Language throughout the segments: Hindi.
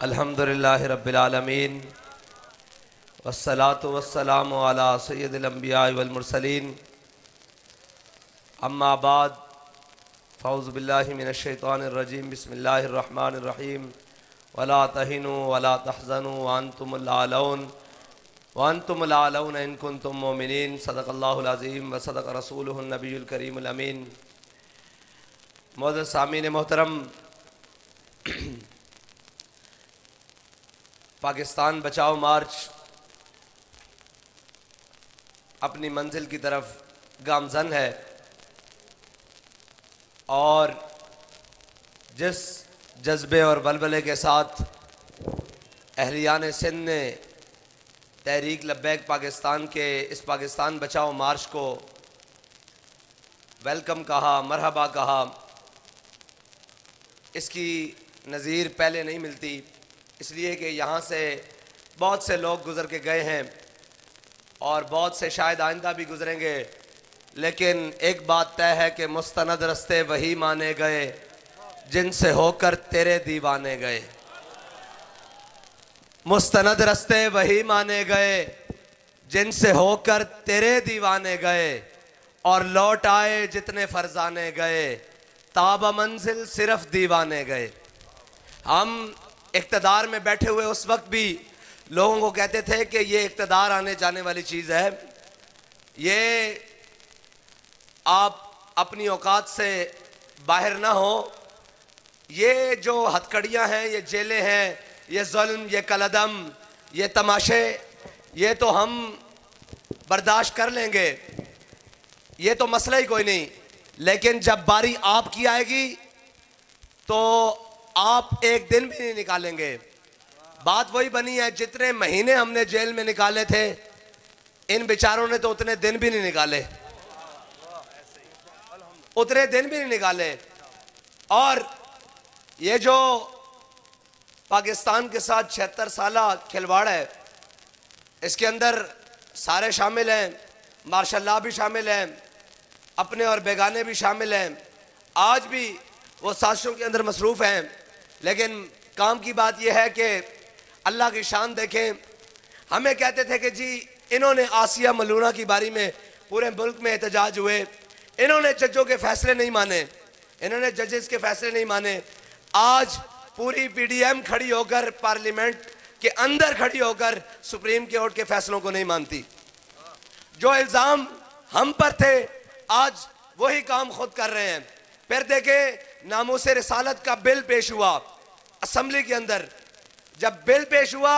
अल्हम्दुलिल्लाहि रब्बिल आलमीन वस्सलातु वस्सलामु अला सय्यिदिल अंबिया वल मुरसलीन अम्मा बाद फ़ौज़ु बिल्लाहि मिनश शैतानिर रजीम बिस्मिल्लाहिर रहमानिर रहीम वला तहिनु वला तहज़नु व अंतुमुल आलौन इन कुंतुम मोमिनीन सदक़ल्लाहुल अज़ीम व सदक़ रसूलुहुन नबियुल करीमुल अमीन। मोअज़्ज़ज़ सामीन मोहतरम, पाकिस्तान बचाओ मार्च अपनी मंजिल की तरफ गामज़न है और जिस जज्बे और बलबले के साथ अहलियान सिंध ने तहरीक लब्बैक पाकिस्तान के इस पाकिस्तान बचाओ मार्च को वेलकम कहा, मरहबा कहा, इसकी नज़ीर पहले नहीं मिलती। इसलिए कि यहाँ से बहुत से लोग गुज़र के गए हैं और बहुत से शायद आइंदा भी गुज़रेंगे, लेकिन एक बात तय है कि मुस्तनद रस्ते वही माने गए जिनसे होकर तेरे दीवाने गए। मुस्तनद रस्ते वही माने गए जिनसे होकर तेरे दीवाने गए, और लौट आए जितने फरजाने गए, ताबा मंजिल सिर्फ दीवाने गए। हम इक़्तिदार में बैठे हुए उस वक्त भी लोगों को कहते थे कि ये इक़्तिदार आने जाने वाली चीज़ है, ये आप अपनी औकात से बाहर ना हो, ये जो हथकड़ियाँ हैं, ये जेलें हैं, ये जुल्म, ये कलदम, ये तमाशे, ये तो हम बर्दाश्त कर लेंगे, ये तो मसला ही कोई नहीं। लेकिन जब बारी आपकी आएगी तो आप एक दिन भी नहीं निकालेंगे। बात वही बनी है, जितने महीने हमने जेल में निकाले थे, इन बेचारों ने तो उतने दिन भी नहीं निकाले, उतने दिन भी नहीं निकाले। और ये जो पाकिस्तान के साथ 76 साला खिलवाड़ है, इसके अंदर सारे शामिल हैं, मार्शल भी शामिल हैं, अपने और बेगाने भी शामिल हैं। आज भी वो साजिशों के अंदर मसरूफ़ हैं, लेकिन काम की बात यह है कि अल्लाह की शान देखें। हमें कहते थे कि जी इन्होंने आसिया मलूना की बारी में पूरे मुल्क में एहतजाज हुए, इन्होंने जजों के फैसले नहीं माने, इन्होंने जजेस के फैसले नहीं माने। आज पूरी पीडीएम खड़ी होकर पार्लियामेंट के अंदर खड़ी होकर सुप्रीम कोर्ट के फैसलों को नहीं मानती। जो इल्ज़ाम हम पर थे, आज वही काम खुद कर रहे हैं। फिर देखें, नामूसे रिसालत का बिल पेश हुआ असेंबली के अंदर। जब बिल पेश हुआ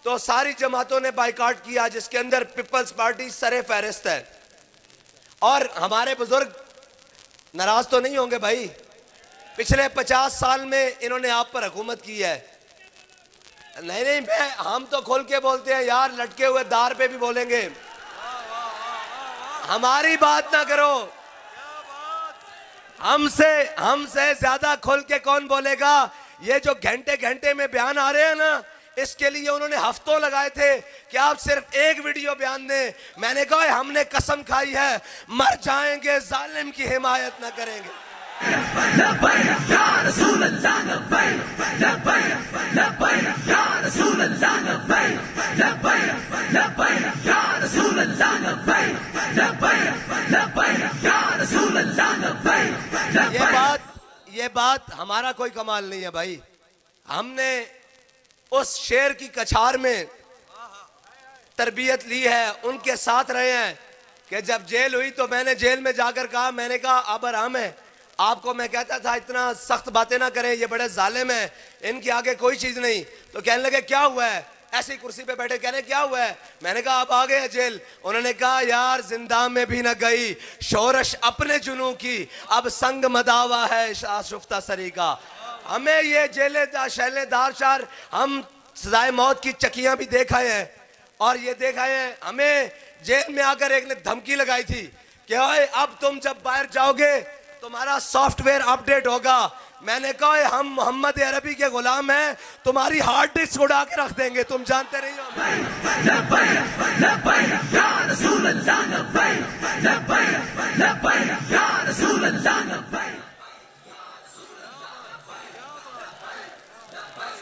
तो सारी जमातों ने बाइकाट किया, जिसके अंदर पीपल्स पार्टी सरे फहरिस्त है। और हमारे बुजुर्ग नाराज तो नहीं होंगे भाई, पिछले 50 साल में इन्होंने आप पर हुकूमत की है। नहीं, हम तो खोल के बोलते हैं यार, लटके हुए दार पे भी बोलेंगे। हमारी बात ना करो, हमसे ज्यादा खोल के कौन बोलेगा। ये जो घंटे घंटे में बयान आ रहे हैं ना, इसके लिए उन्होंने हफ्तों लगाए थे कि आप सिर्फ एक वीडियो बयान दें। मैंने कहा हमने कसम खाई है, मर जाएंगे, जालिम की हिमायत ना करेंगे। ये बात हमारा कोई कमाल नहीं है भाई। हमने उस शेर की कछार में तरबियत ली है, उनके साथ रहे हैं कि जब जेल हुई तो मैंने जेल में जाकर कहा, मैंने कहा अब आराम है, आपको मैं कहता था इतना सख्त बातें ना करें, ये बड़े जालिम हैं, इनके आगे कोई चीज नहीं। तो कहने लगे क्या हुआ है, ऐसी कुर्सी पे बैठे कहने क्या हुआ है। मैंने कहा अब आ गए हैं जेल। उन्होंने कहा यार जिंदा में भी न गई शोरश अपने जुनू की, अब संग मदावा है शाशुफ्ता सरी का। हमें ये जेलेदार शैलेदार शार, हम सजाए मौत की चकियां भी देखा है और ये देखा है। हमें जेल में आकर एक ने धमकी लगाई थी कि अब तुम जब बाहर जाओगे तुम्हारा सॉफ्टवेयर अपडेट होगा। मैंने कहा हम मोहम्मद अरबी के गुलाम हैं, तुम्हारी हार्ड डिस्क उड़ा के रख देंगे, तुम जानते नहीं हो।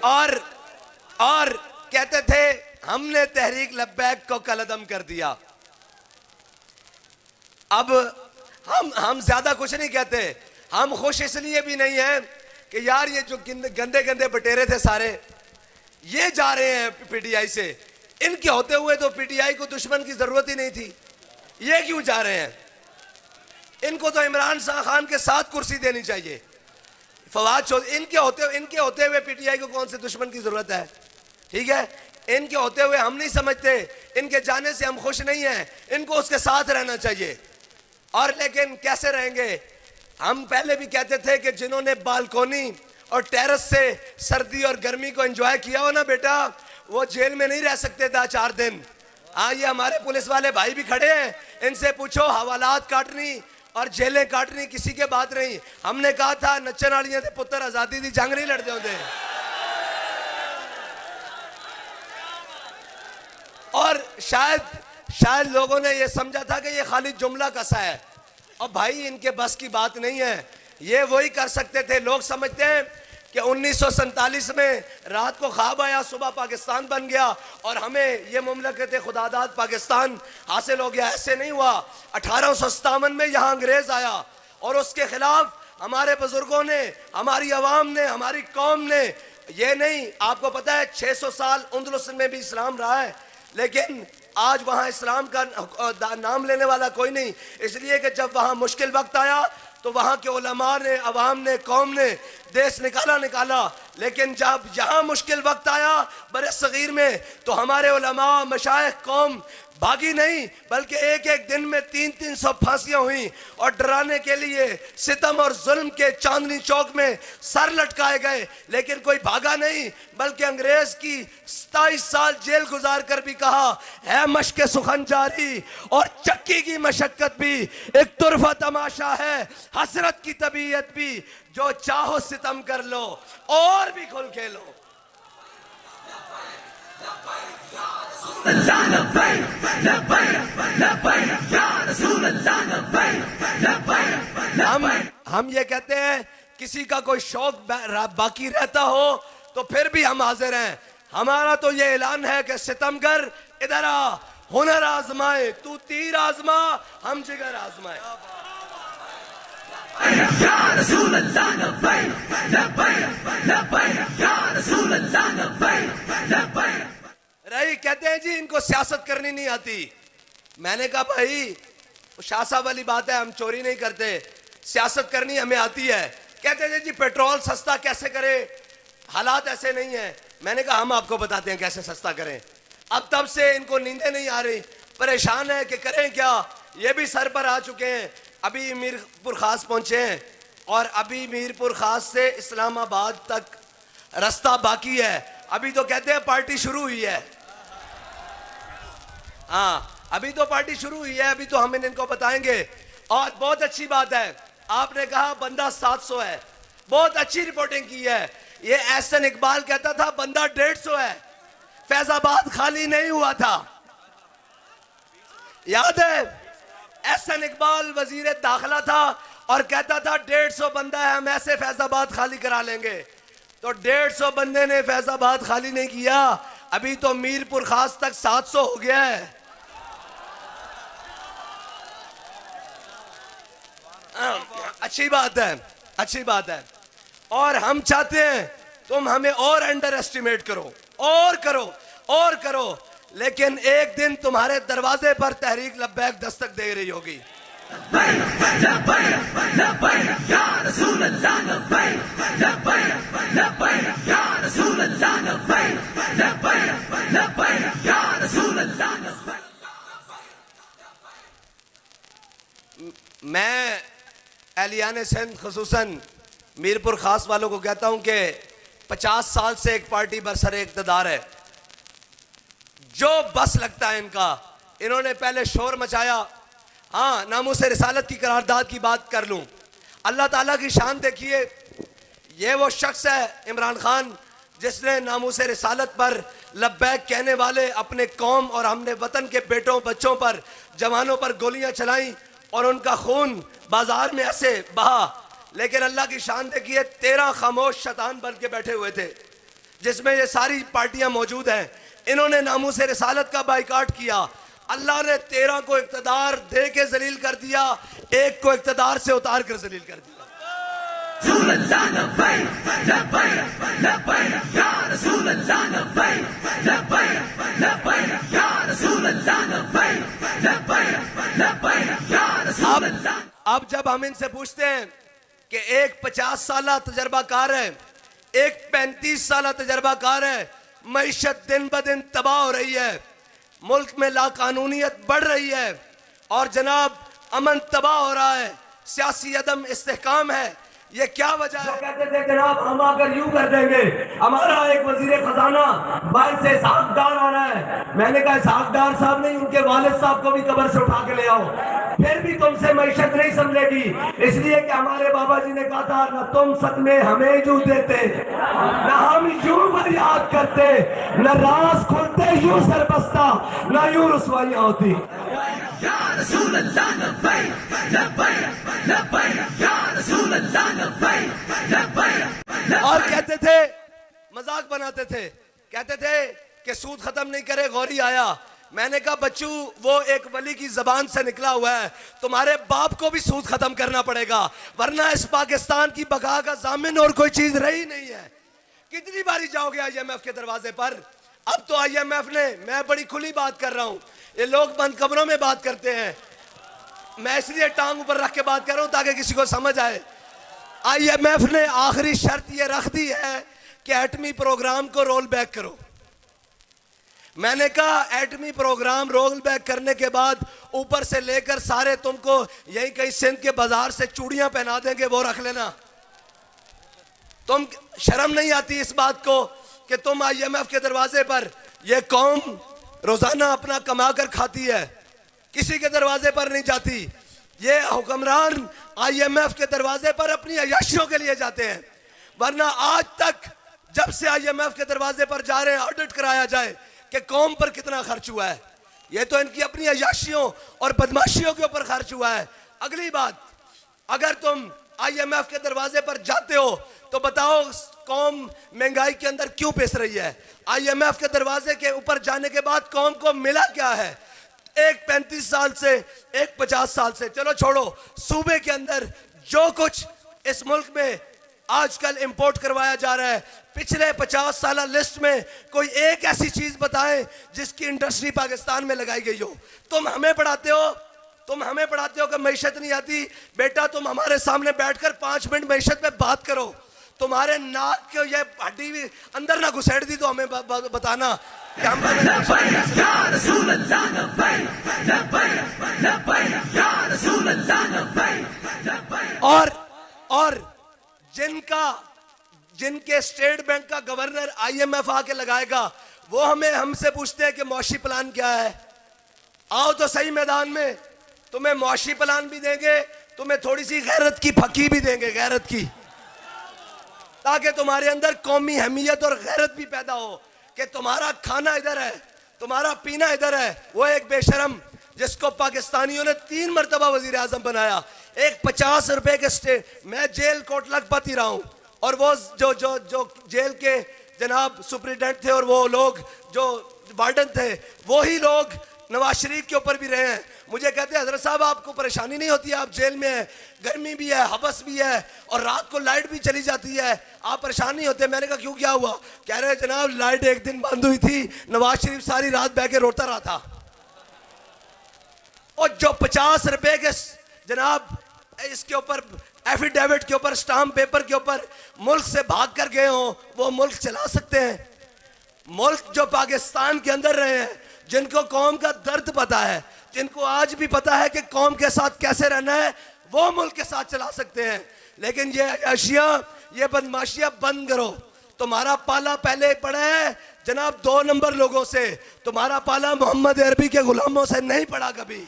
और और कहते थे हमने तहरीक लब्बैक को कलअदम कर दिया। अब हम ज्यादा कुछ नहीं कहते, हम खुश इसलिए भी नहीं हैं कि यार ये जो गंदे गंदे बटेरे थे सारे ये जा रहे हैं पीटीआई से, इनके होते हुए तो पीटीआई को दुश्मन की जरूरत ही नहीं थी, ये क्यों जा रहे हैं? इनको तो इमरान खान के साथ कुर्सी देनी चाहिए। फवाद चौधरी इनके होते हुए पीटीआई को कौन से दुश्मन की जरूरत है? ठीक है, इनके होते हुए हम नहीं समझते, इनके जाने से हम खुश नहीं हैं, इनको उसके साथ रहना चाहिए। और लेकिन कैसे रहेंगे? हम पहले भी कहते थे कि जिन्होंने बालकोनी और टेरेस से सर्दी और गर्मी को एंजॉय किया हो ना बेटा, वो जेल में नहीं रह सकते था 4 दिन। हाँ, ये हमारे पुलिस वाले भाई भी खड़े हैं, इनसे पूछो, हवालात काटनी और जेलें काटनी किसी के बात नहीं। हमने कहा था नच्चन वालियां थे पुत्र आजादी दी जंग नहीं लड़ते होते। और शायद लोगों ने ये समझा था कि ये खाली जुमला कसा है, और भाई इनके बस की बात नहीं है। ये वही कर सकते थे, लोग समझते हैं कि 1947 में रात को ख्वाब आया, सुबह पाकिस्तान बन गया और हमें ये मुमलकत खुदादाद पाकिस्तान हासिल हो गया। ऐसे नहीं हुआ। 1857 में यहाँ अंग्रेज आया और उसके खिलाफ हमारे बुजुर्गों ने, हमारी अवाम ने, हमारी कौम ने, ये नहीं, आपको पता है 600 साल उंदलुस में भी इस्लाम रहा है, लेकिन आज वहाँ इस्लाम का नाम लेने वाला कोई नहीं। इसलिए कि जब वहाँ मुश्किल वक्त आया तो वहाँ के उलमा ने, अवाम ने, कौम ने देश निकाला। लेकिन जब यहाँ मुश्किल वक्त आया बरे सगीर में, तो हमारे उलमा, मशाइख, कौम भागी नहीं, बल्कि एक एक दिन में 300-300 फांसियां हुई और डराने के लिए सितम और जुल्म के चांदनी चौक में सर लटकाए गए। लेकिन कोई भागा नहीं, बल्कि अंग्रेज की 27 साल जेल गुजार कर भी कहा है मशक सुखन जारी और चक्की की मशक्कत भी एक तुरफा तमाशा है, हसरत की तबीयत भी, जो चाहो सितम कर लो और भी खुल खेलो। हम ये कहते हैं किसी का कोई शौक बाकी रहता हो तो फिर भी हम हाजिर हैं। हमारा तो ये ऐलान है कि सितमगर इधर आ, हुनर आजमाए, तू तीर आजमा, हम जिगर आजमाए। रही कहते हैं जी इनको सियासत करनी नहीं आती। मैंने कहा भाई शाह साहब वाली बात है, हम चोरी नहीं करते, सियासत करनी हमें आती है। कहते थे जी पेट्रोल सस्ता कैसे करें, हालात ऐसे नहीं है। मैंने कहा हम आपको बताते हैं कैसे सस्ता करें। अब तब से इनको नींदें नहीं आ रही, परेशान है कि करें क्या। ये भी सर पर आ चुके हैं, अभी मीरपुर खास पहुंचे हैं और अभी मीरपुर खास से इस्लामाबाद तक रास्ता बाकी है। अभी तो कहते हैं पार्टी शुरू हुई है। हाँ, अभी तो पार्टी शुरू हुई है, अभी तो हम इनको बताएंगे। और बहुत अच्छी बात है, आपने कहा बंदा 700 है, बहुत अच्छी रिपोर्टिंग की है। ये एहसन इकबाल कहता था बंदा 150 है, फैजाबाद खाली नहीं हुआ था, याद है? एहसन इकबाल वजीर दाखिला था और कहता था 150 बंदा है, हम ऐसे फैजाबाद खाली करा लेंगे। तो 150 बंदे ने फैजाबाद खाली नहीं किया, अभी तो मीरपुर खास तक 700 हो गया है। अच्छी बात है, अच्छी बात है। और हम चाहते हैं तुम हमें और अंडर एस्टिमेट करो, और करो, और करो, लेकिन एक दिन तुम्हारे दरवाजे पर तहरीक लब्बैक दस्तक दे रही होगी। मैं एहलियान सिंध खुसूसन मीरपुर खास वालों को कहता हूं कि 50 साल से एक पार्टी बरसरे इक़्तिदार है, जो बस लगता है इनका। इन्होंने पहले शोर मचाया। हाँ, नामूसे रिसालत की करारदाद की बात कर लूं, अल्लाह ताला की शान देखिए। ये वो शख्स है इमरान खान जिसने नामूसे रिसालत पर लब्बैक कहने वाले अपने कौम और हमने वतन के बेटों बच्चों पर, जवानों पर गोलियां चलाई और उनका खून बाजार में ऐसे बहा। लेकिन अल्लाह की शान देखिए, 13 खामोश शैतान बन के बैठे हुए थे। जिसमें ये सारी पार्टियां मौजूद हैं, इन्होंने नामूस रिसालत का बाइकाट किया। अल्लाह ने 13 को इक़्तिदार दे के जलील कर दिया, एक को इक़्तिदार से उतार कर जलील कर दिया। अब जब हम इनसे पूछते हैं कि एक 50 साल तजर्बाकार है, एक 35 साल तजर्बाकार है, मईशत दिन ब दिन तबाह हो रही है, मुल्क में लाकानूनियत बढ़ रही है और जनाब अमन तबाह हो रहा है, सियासी अदम इस्तेहकाम है, ये क्या वजह है? कहते थे जनाब हम अगर यूं कर देंगे, हमारा एक वजीर खजाना बाहर से इसहाक डार आ रहा है। मैंने कहा इसहाक डार साहब नहीं, उनके वालिद साहब को भी कब्र से उठा के ले आओ, फिर भी तुमसे मईशत नहीं समझेगी। इसलिए कि हमारे बाबा जी ने कहा था, न तुम सदमे हमें यूं देते, न हम यूं फरियाद करते, न राज खुलते यूं सरबस्ता, न यूं रुसवाइयां होती। और कहते थे, मजाक बनाते थे, कहते थे कि सूद खत्म नहीं करे गौरी आया। मैंने कहा बच्चू वो एक वली की जबान से निकला हुआ है, तुम्हारे बाप को भी सूद खत्म करना पड़ेगा, वरना इस पाकिस्तान की बका का जामिन और कोई चीज रही नहीं है। कितनी बारी जाओगे IMF के दरवाजे पर? अब तो IMF ने, मैं बड़ी खुली बात कर रहा हूं, ये लोग बंद कमरों में बात करते हैं, मैं इसलिए टांग ऊपर रख के बात कर रहा हूं ताकि किसी को समझ आए। IMF ने आखिरी शर्त ये रख दी है कि एटमी प्रोग्राम को रोल बैक करो। मैंने कहा एटमी प्रोग्राम रोल बैक करने के बाद ऊपर से लेकर सारे तुमको यही कहीं सिंध के बाजार से चूड़ियां पहना देंगे, वो रख लेना। तुम शर्म नहीं आती इस बात को कि तुम IMF के दरवाजे पर, ये कौम रोजाना अपना कमा कर खाती है, किसी के दरवाजे पर नहीं जाती। ये हुक्मरान IMF के दरवाजे पर अपनी अय्याशियों के लिए जाते हैं, वरना आज तक जब से IMF के दरवाजे पर जा रहे हैं ऑडिट कराया जाए कि कौम पर कितना खर्च हुआ है। ये तो इनकी अपनी अय्याशियों और बदमाशियों के ऊपर खर्च हुआ है। अगली बात, अगर तुम IMF के दरवाजे पर जाते हो तो बताओ कौम महंगाई के अंदर क्यों पिस रही है? IMF के दरवाजे के ऊपर जाने के बाद कौम को मिला क्या है? एक 35 साल से, एक 50 साल से, चलो छोड़ो, सूबे के अंदर जो कुछ इस मुल्क में आजकल इंपोर्ट करवाया जा रहा है, पिछले 50 साल लिस्ट में कोई एक ऐसी चीज बताएं जिसकी इंडस्ट्री पाकिस्तान में लगाई गई हो। तुम हमें पढ़ाते हो कि मईशत नहीं आती। बेटा तुम हमारे सामने बैठकर 5 मिनट मईशत पे बात करो, तुम्हारे नाक को ये हड्डी भी अंदर ना घुसेड़ दी तो हमें बताना कि हम और जिनके स्टेट बैंक का गवर्नर IMF आके लगाएगा, वो हमसे पूछते हैं कि मुआशी प्लान क्या है। आओ तो सही मैदान में, तुम्हें मुआशी प्लान भी देंगे, तुम्हें थोड़ी सी गैरत की फकी भी देंगे, गैरत की, ताकि तुम्हारे अंदर कौमी अहमियत और गैरत भी पैदा हो कि तुम्हारा खाना इधर है, तुम्हारा पीना इधर है। वो एक बेशरम जिसको पाकिस्तानियों ने 3 मरतबा वजीर आजम बनाया, एक 50 रुपए के स्टे, मैं जेल कोट लखपत ही रहा हूं, और वो जो जेल के जनाब सुप्रिटेंडेंट थे और वो लोग जो वार्डन थे, वही लोग नवाज शरीफ के ऊपर भी रहे हैं। मुझे कहते हैं हजरत साहब आपको परेशानी नहीं होती, आप जेल में हैं, गर्मी भी है, हबस भी है, और रात को लाइट भी चली जाती है, आप परेशान नहीं होते? मैंने कहा क्यों, क्या हुआ? कह रहे जनाब लाइट एक दिन बंद हुई थी, नवाज शरीफ सारी रात बह के रोता रहा था। और जो 50 रुपए के जनाब इसके ऊपर एफिडेविट के ऊपर, स्टाम्प पेपर के ऊपर मुल्क से भाग कर गए हो, वो मुल्क चला सकते हैं? मुल्क जो पाकिस्तान के अंदर रहे हैं, जिनको कौम का दर्द पता है, जिनको आज भी पता है कि कौम के साथ कैसे रहना है, वो मुल्क के साथ चला सकते हैं। लेकिन ये अशिया, ये बदमाशियां बंद करो। तुम्हारा पाला पहले पड़ा है जनाब 2 नंबर लोगों से, तुम्हारा पाला मोहम्मद अरबी के गुलामों से नहीं पड़ा कभी।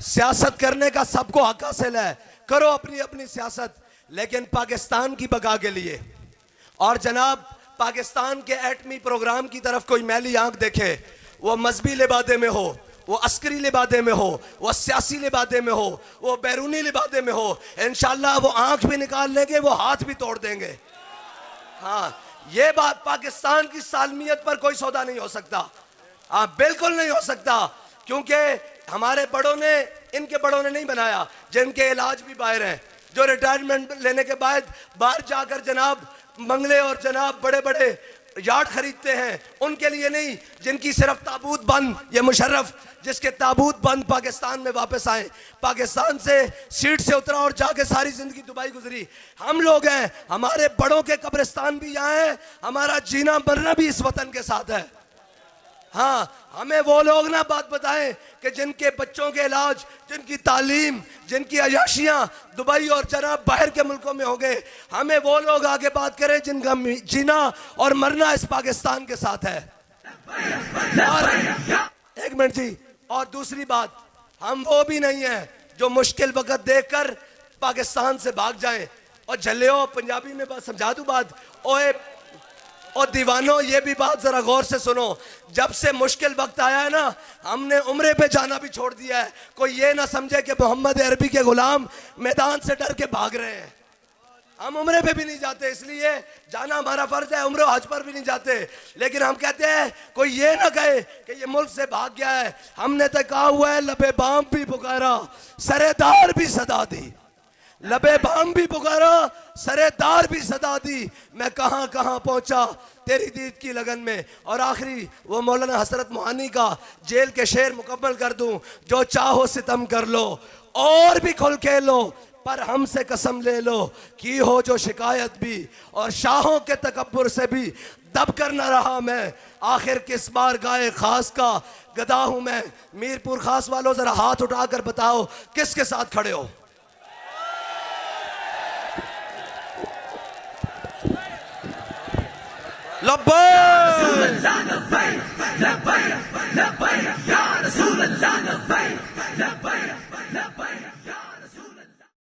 सियासत करने का सबको हक हासिल है, करो अपनी अपनी सियासत, लेकिन पाकिस्तान की बका के लिए। और जनाब पाकिस्तान के एटमी प्रोग्राम की तरफ कोई मैली आंख देखे, वो मजहबी लिबादे में हो, वो अस्करी लिबादे में हो, वो सियासी लिबादे में हो, वो बैरूनी लिबादे में हो, इंशाल्लाह वो आंख भी निकाल लेंगे, वो हाथ भी तोड़ देंगे। हाँ, ये बात पाकिस्तान की सालमियत पर कोई सौदा नहीं हो सकता। हाँ, बिल्कुल नहीं हो सकता, क्योंकि हमारे बड़ों ने, इनके बड़ों ने नहीं बनाया, जिनके इलाज भी बाहर हैं, जो रिटायरमेंट लेने के बाद बाहर जाकर जनाब बंगले और जनाब बड़े बड़े यार्ड खरीदते हैं, उनके लिए नहीं, जिनकी सिर्फ ताबूत बंद, ये मुशर्रफ जिसके ताबूत बंद पाकिस्तान में वापस आए, पाकिस्तान से सीट से उतरा और जाके सारी जिंदगी दुबई गुजरी, हम लोग हैं। हमारे बड़ों के कब्रिस्तान भी यहाँ है, हमारा जीना मरना भी इस वतन के साथ है। हाँ, हमें वो लोग ना बात बताएं कि जिनके बच्चों के इलाज, जिनकी तालीम, जिनकी अयाशियां दुबई और जनाब बाहर के मुल्कों में हो गए, हमें वो लोग आगे बात करें जिनका जीना और मरना इस पाकिस्तान के साथ है। और एक मिनट जी, और दूसरी बात, हम वो भी नहीं है जो मुश्किल वक्त देखकर पाकिस्तान से भाग जाएं। और झल्लियो, पंजाबी में बात समझा दूं बात, ओए और दीवानों, ये भी बात जरा गौर से सुनो, जब से मुश्किल वक्त आया है ना, हमने उम्रे पे जाना भी छोड़ दिया है। कोई ये ना समझे कि मोहम्मद अरबी के गुलाम मैदान से डर के भाग रहे हैं। हम उम्रे पे भी नहीं जाते, इसलिए जाना हमारा फर्ज है, उम्र हज पर भी नहीं जाते। लेकिन हम कहते हैं कोई ये ना कहे कि ये मुल्क से भाग गया है। हमने तो कहा हुआ है, लबे बाम भी पुकारा, सरेदार भी सदा दी, लबे बाम भी पुकारा, सरेदार भी सदा दी, मैं कहां कहां पहुंचा तेरी दीद की लगन में। और आखिरी वो मौलाना हसरत मोहानी का जेल के शेर मुकम्मल कर दूं, जो चाहो सितम कर लो और भी खुल के लो, पर हमसे कसम ले लो की हो जो शिकायत भी, और शाहों के तकब्बुर से भी दब कर न रहा मैं, आखिर किस बार गाए खास का गदा हूं मैं। मीरपुर खास वालों जरा हाथ उठाकर बताओ किसके साथ खड़े हो। लब्बैक